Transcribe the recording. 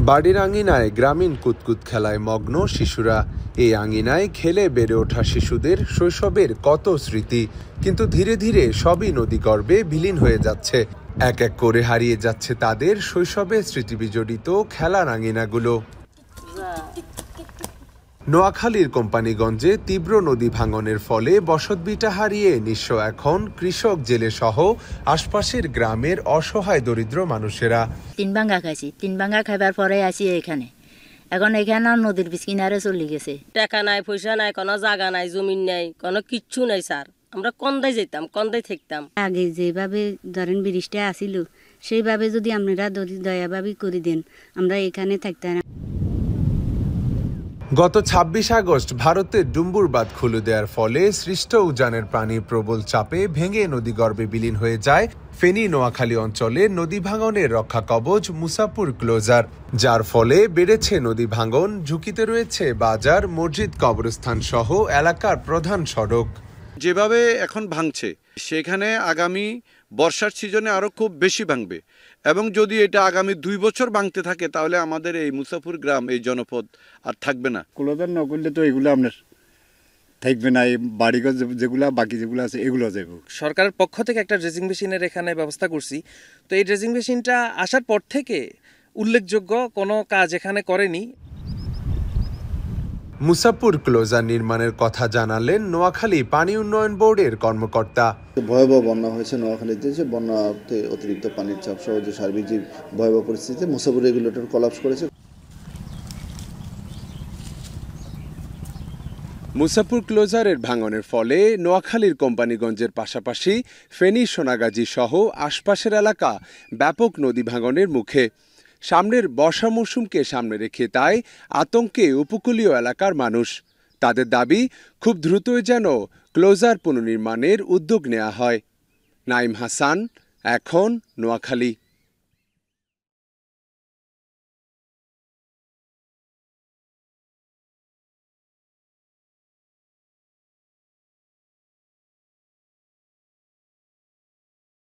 বাড়ির আঙিনায় গ্রামীণ কুতকুত খেলায় মগ্ন শিশুরা। এই আঙিনায় খেলে বেড়ে ওঠা শিশুদের শৈশবের কত স্মৃতি, কিন্তু ধীরে ধীরে সবই নদীগর্ভে বিলীন হয়ে যাচ্ছে। এক এক করে হারিয়ে যাচ্ছে তাদের শৈশবের স্মৃতিবিজড়িত খেলার আঙিনাগুলো। নোয়াখালীর কোম্পানিগঞ্জে তীব্র নদী ভাঙনের ফলে বসতভিটা হারিয়ে নিঃস্ব এখন কৃষক, জেলে সহ আশপাশের গ্রামের অসহায় দরিদ্র মানুষেরা। 3 ভাঙা খাইছি, 3 ভাঙা খাইবার পরে আসি এখানে। এখন এখানে নদীর কিনারে চলে গেছে। টাকা নাই, পয়সা নাই, কোনো জায়গা নাই, জমিন নাই, কোনো কিচ্ছু নাই স্যার। আমরা কন্দাই যেতাম, কন্দাই থাকতাম। আগে যেভাবে ধরেন ব্রিজটা আসিল, সেইভাবে যদি আপনারা দয়াভাবে করে দেন, আমরা এখানে থাকতাম না। গত ২৬ আগস্ট ভারতের ডুম্বুর বাঁধ খুলে দেওয়ার ফলে সৃষ্ট উজানের প্রাণীর প্রবল চাপে ভেঙে নদীগর্ভে বিলীন হয়ে যায় ফেনী নোয়াখালী অঞ্চলের নদী ভাঙনের রক্ষা কবচ মুসাপুর ক্লোজার, যার ফলে বেড়েছে নদী ভাঙন। ঝুঁকিতে রয়েছে বাজার, মসজিদ, কবরস্থান সহ এলাকার প্রধান সড়ক। যেভাবে এখন ভাঙছে, সেখানে আগামী বর্ষার সিজনে আরও খুব বেশি ভাঙবে, এবং যদি এটা আগামী 2 বছর ভাঙতে থাকে তাহলে আমাদের এই মুসাপুর গ্রাম, এই জনপদ আর থাকবে না। ক্লোজার না করলে তো এগুলো আপনার থাকবে না, এই বাড়িঘর যেগুলো বাকি যেগুলো আছে এগুলো যাবে। সরকারের পক্ষ থেকে একটা ড্রেজিং মেশিনের এখানে ব্যবস্থা করছি। তো এই ড্রেজিং মেশিনটা আসার পর থেকে উল্লেখযোগ্য কোনো কাজ এখানে করেনি। মুসাপুর ক্লোজার নির্মাণের কথা জানালেন নোয়াখালী পানি উন্নয়ন বোর্ডের কর্মকর্তা। ভয়াবহ বন্যা হয়েছে নোয়াখালীতে, যে বন্যাতে অতিরিক্ত পানির চাপ সহ যে সার্বিক যে ভয়াবহ পরিস্থিতিতে মুসাপুর রেগুলেটর কলাপস করেছে। মুসাপুর ক্লোজারের ভাঙনের ফলে নোয়াখালীর কোম্পানিগঞ্জের পাশাপাশি ফেনী, সোনাগাজী সহ আশপাশের এলাকা ব্যাপক নদী ভাঙনের মুখে। সামনের বর্ষা মৌসুমকে সামনে রেখে তাই আতঙ্কে উপকূলীয় এলাকার মানুষ। তাদের দাবি, খুব দ্রুতই যেন ক্লোজার পুনর্নির্মাণের উদ্যোগ নেওয়া হয়। নাইম হাসান, এখন, নোয়াখালী।